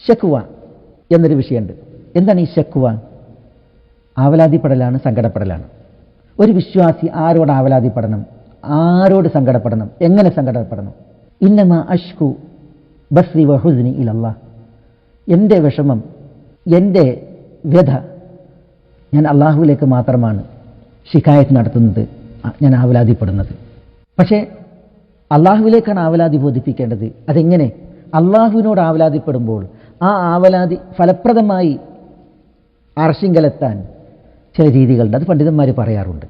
ഷക്വ എന്നൊരു വിഷയമുണ്ട്. എന്താണ് ഈ ഷക്വ? ആവലാതിപ്പെടലാണ്, സങ്കടപ്പെടലാണ്. ഒരു വിശ്വാസി ആരോട് ആവലാതിപ്പെടണം, ആരോട് സങ്കടപ്പെടണം, എങ്ങനെ സങ്കടപ്പെടണം? ഇന്നമാ അഷ്കു ബസ്രി വഹുസ്നി ഇലല്ലാഹ്. എൻ്റെ വിഷമം, എൻ്റെ വ്യഥ ഞാൻ അള്ളാഹുവിലേക്ക് മാത്രമാണ് ശിക്കായത്ത് നടത്തുന്നത്, ഞാൻ ആവലാതിപ്പെടുന്നത്. പക്ഷേ അള്ളാഹുവിലേക്കാണ് ആവലാതി ബോധിപ്പിക്കേണ്ടത്. അതെങ്ങനെ? അള്ളാഹുവിനോട് ആവലാതിപ്പെടുമ്പോൾ ആ ആവലാതി ഫലപ്രദമായി അർശിങ്കലെത്താൻ ചില രീതികളുണ്ട്. അത് പണ്ഡിതന്മാർ പറയാറുണ്ട്.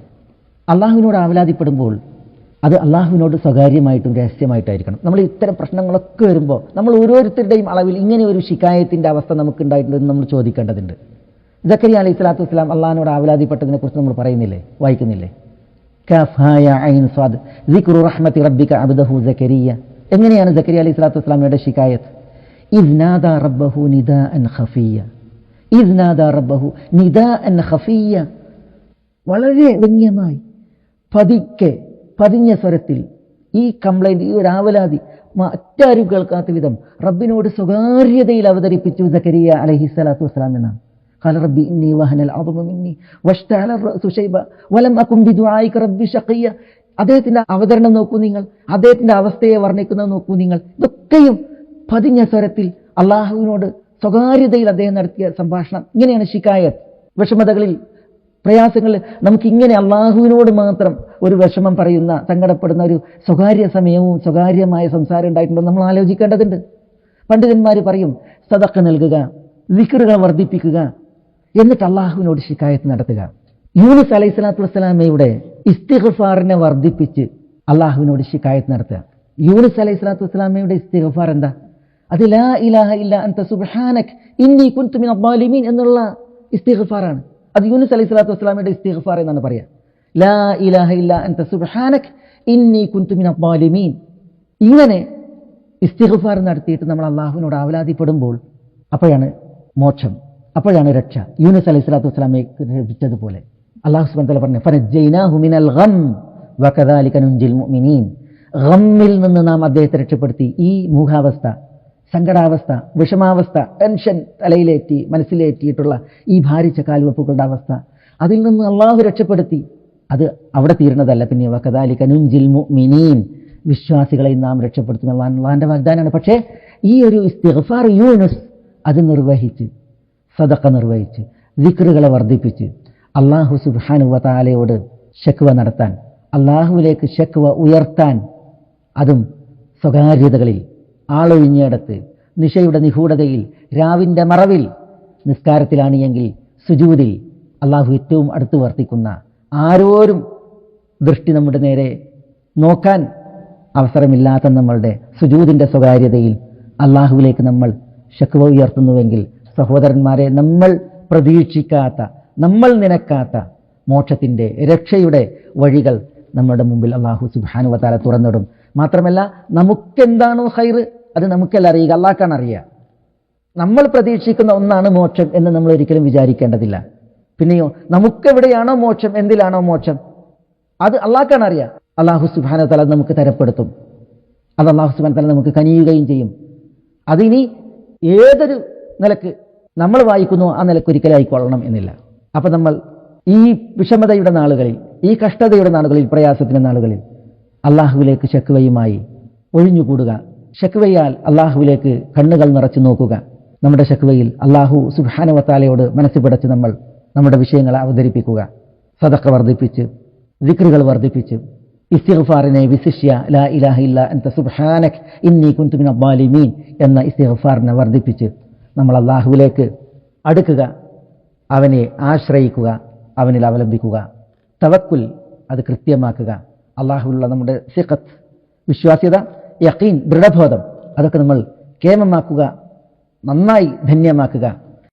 അള്ളാഹുവിനോട് ആവലാതിപ്പെടുമ്പോൾ അത് അള്ളാഹുവിനോട് സ്വകാര്യമായിട്ടും രഹസ്യമായിട്ടായിരിക്കണം. നമ്മൾ ഇത്തരം പ്രശ്നങ്ങളൊക്കെ വരുമ്പോൾ നമ്മൾ ഓരോരുത്തരുടെയും അളവിൽ ഇങ്ങനെ ഒരു ശിക്കായത്തിൻ്റെ അവസ്ഥ നമുക്കുണ്ടായിട്ടുണ്ടെന്ന് നമ്മൾ ചോദിക്കേണ്ടതുണ്ട്. സക്കരിയ അലൈഹി സ്വലാത്തു വസ്സലാം അള്ളാഹിനോട് ആവലാതിപ്പെട്ടതിനെ കുറിച്ച് നമ്മൾ പറയുന്നില്ലേ, വായിക്കുന്നില്ലേ? കാഫ് ഹാ യാ ഐൻ സ്വാദ് സിക്റു റഹ്മത്തി റബ്ബിക അബ്ദഹു സക്കരിയ. എങ്ങനെയാണ് സക്കരിയ അലൈഹി സ്വലാത്തു വസ്സലാമയുടെ ശിക്കായത്ത്? ഇദ് നാദാ റബ്ബഹു നിദാഅൻ ഖഫിയ്യ. ഇദ് നാദാ റബ്ബഹു നിദാഅൻ ഖഫിയ്യ. വളരെ വ്യംഗ്യമായി പതിക്കെ പതിഞ്ഞ സ്വരത്തിൽ ഈ കംപ്ലൈന്റ്, ഈ ഒരു ആവലാതി മറ്റാരും കേൾക്കാത്ത വിധം റബ്ബിനോട് സ്വകാര്യതയിൽ അവതരിപ്പിച്ചു സക്കരിയ അലൈഹി സ്വലാത്തു വസ്സലാം എന്നാണ്. ഖാല റബ്ബി ഇന്നി വഹനൽ അദ്മു മിന്നി വഷ്തഅല റഅസു ശൈബ വലം അകുൻ ബിദുആഇക റബ്ബി ശഖിയ. അദ്ദേഹത്തിന്റെ അവതരണം നോക്കൂ നിങ്ങൾ, അദ്ദേഹത്തിന്റെ അവസ്ഥയെ വർണ്ണിക്കുന്നത് നോക്കൂ നിങ്ങൾ. ഇതൊക്കെയും പതിഞ്ഞ സ്വരത്തിൽ അള്ളാഹുവിനോട് സ്വകാര്യതയിൽ അദ്ദേഹം നടത്തിയ സംഭാഷണം. ഇങ്ങനെയാണ് ശിക്കായത്ത്. വിഷമതകളിൽ, പ്രയാസങ്ങളിൽ നമുക്കിങ്ങനെ അള്ളാഹുവിനോട് മാത്രം ഒരു വിഷമം പറയുന്ന, സങ്കടപ്പെടുന്ന ഒരു സ്വകാര്യ സമയവും സ്വകാര്യമായ സംസാരം ഉണ്ടായിട്ടുണ്ടോ നമ്മൾ ആലോചിക്കേണ്ടതുണ്ട്. പണ്ഡിതന്മാർ പറയും, സദഖ നൽകുക, ദിക്റുകൾ വർദ്ധിപ്പിക്കുക, എന്നിട്ട് അള്ളാഹുവിനോട് ശിക്കായത്ത് നടത്തുക. യൂനുസ് അലൈഹി സ്വലാത്തു വസ്സലാമയുടെ ഇസ്തിഗ്ഫാറിനെ വർദ്ധിപ്പിച്ച് അള്ളാഹുവിനോട് ശിക്കായത്ത് നടത്തുക. യൂനുസ് അലൈഹി സ്വലാത്തു വസ്സലാമയുടെ ഇസ്തിഗ്ഫാർ എന്താ? അത് ലാ ഇലാഹ ഇല്ലാ അൻത സുബ്ഹാനക ഇന്നി കുൻതു മിനൽ ളാലിമീൻ എന്നുള്ള ഇസ്തിഗ്ഫാറാണ്. അത് യൂനുസ് അലൈഹി സ്വലാത്തു വസ്സലാമയുടെ ഇസ്തിഗ്ഫാർ എന്നാണ് പറയുക. ലാ ഇലാഹ ഇല്ലാ അൻത സുബ്ഹാനക ഇന്നി കുൻതു മിനൽ ളാലിമീൻ. ഇങ്ങനെ ഇസ്തിഗ്ഫാർ നടത്തിയിട്ട് നമ്മൾ അള്ളാഹുവിനോട് ആവലാതിപ്പെടുമ്പോൾ അപ്പോഴാണ് മോക്ഷം, അപ്പോഴാണ് രക്ഷ. യൂനുസ് അലൈഹി സ്വലാത്തു വസ്സലാമയെ ലഭിച്ചതുപോലെ അല്ലാഹു സുബ്ഹാനഹു വ തആല പറഞ്ഞു, ഫനജ്ജൈനാഹു മിനൽ ഗം വകദാലിക നുൻജിൽ മുഅ്മിനീൻ. ഗമ്മിൽ നിന്ന് നാം അദ്ദേഹത്തെ രക്ഷപ്പെടുത്തി. ഈ മൂഹാവസ്ഥ, സങ്കടാവസ്ഥ, വിഷമാവസ്ഥ, ടെൻഷൻ തലയിലേറ്റി മനസ്സിലേറ്റിയിട്ടുള്ള ഈ ഭാരിച്ച കാൽവെപ്പുകളുടെ അവസ്ഥ, അതിൽ നിന്ന് അള്ളാഹു രക്ഷപ്പെടുത്തി. അത് അവിടെ തീരുന്നതല്ല. പിന്നെ വകദാലിക നുൻജിൽ മുഅ്മിനീൻ, വിശ്വാസികളെ നാം രക്ഷപ്പെടുത്തും അള്ളാഹിന്റെ വാഗ്ദാനമാണ്. പക്ഷേ ഈ ഒരു ഇസ്തിഗ്ഫാർ യൂനുസ് അത് നിർവഹിച്ച്, സദഖ നിർവഹിച്ച്, ദിക്റുകളെ വർദ്ധിപ്പിച്ച് അള്ളാഹു സുബ്ഹാനഹു വ തആലയോട് ശക്വ നടത്താൻ, അള്ളാഹുവിലേക്ക് ശക്വ ഉയർത്താൻ, അതും സ്വകാര്യതകളിൽ, ആളൊഴിഞ്ഞിടത്ത്, നിശയുടെ നിഗൂഢതയിൽ, രാവിൻ്റെ മറവിൽ, നിസ്കാരത്തിലാണ് എങ്കിൽ സുജൂദിൽ, അള്ളാഹു ഏറ്റവും അടുത്ത് വർത്തിക്കുന്ന, ആരോരും ദൃഷ്ടി നമ്മുടെ നേരെ നോക്കാൻ അവസരമില്ലാത്ത നമ്മളുടെ സുജൂദിൻ്റെ സ്വകാര്യതയിൽ അള്ളാഹുവിലേക്ക് നമ്മൾ ശക്വ ഉയർത്തുന്നുവെങ്കിൽ, സഹോദരന്മാരെ, നമ്മൾ പ്രതീക്ഷിക്കാത്ത, നമ്മൾ നനക്കാത്ത മോക്ഷത്തിൻ്റെ, രക്ഷയുടെ വഴികൾ നമ്മുടെ മുമ്പിൽ അള്ളാഹു സുബ്ഹാനഹു വ തആല തുറന്നിടും. മാത്രമല്ല, നമുക്കെന്താണോ ഖൈർ അത് നമുക്കല്ല അറിയുക, അള്ളാഹ്ക്കാണ് അറിയുക. നമ്മൾ പ്രതീക്ഷിക്കുന്ന ഒന്നാണ് മോക്ഷം എന്ന് നമ്മൾ ഒരിക്കലും വിചാരിക്കേണ്ടതില്ല. പിന്നെയോ, നമുക്കെവിടെയാണോ മോക്ഷം, എന്തിലാണോ മോക്ഷം, അത് അള്ളാഹ്ക്കാണ് അറിയുക. അള്ളാഹു സുബ്ഹാനഹു വ തആല നമുക്ക് തരപ്പെടുത്തും. അത് അള്ളാഹു സുബ്ഹാനഹു വ തആല നമുക്ക് കനിയുകയും ചെയ്യും. അതിനി ഏതൊരു നിലക്ക് നമ്മൾ വായിക്കുന്നു ആ നിലക്ക് ഒരിക്കലും ആയിക്കൊള്ളണം എന്നില്ല. അപ്പം നമ്മൾ ഈ വിഷമതയുടെ നാളുകളിൽ, ഈ കഷ്ടതയുടെ നാളുകളിൽ, പ്രയാസത്തിൻ്റെ നാളുകളിൽ അള്ളാഹുവിലേക്ക് ശക്വയുമായി ഒഴിഞ്ഞുകൂടുക. ശക്വയാൽ അള്ളാഹുവിലേക്ക് കണ്ണുകൾ നിറച്ചു നോക്കുക. നമ്മുടെ ശക്വയിൽ അള്ളാഹു സുബ്ഹാനഹു വ തആലയോട് മനസ്സ് പിടച്ച് നമ്മൾ നമ്മുടെ വിഷയങ്ങളെ അവതരിപ്പിക്കുക. സദഖ വർദ്ധിപ്പിച്ച്, ദിക്റുകൾ വർദ്ധിപ്പിച്ച്, ഇസ്തിഗ്ഫാറിനെ വിശിഷ്യ ലാ ഇലാഹ ഇല്ലാ അൻത സുബ്ഹാനക ഇന്നി കുൻതു മിനൽ ളാലിമീൻ എന്ന ഇസ്തിഗ്ഫാറിനെ വർദ്ധിപ്പിച്ച് നമ്മൾ അള്ളാഹുവിലേക്ക് അടുക്കുക, അവനെ ആശ്രയിക്കുക, അവനിൽ അവലംബിക്കുക. തവക്കുൽ അത് കൃത്യമാക്കുക. അള്ളാഹുവിലുള്ള നമ്മുടെ സിഖത്ത്, വിശ്വാസ്യത, യഖീൻ, ദൃഢബോധം, അതൊക്കെ നമ്മൾ കേമമാക്കുക, നന്നായി ധന്യമാക്കുക.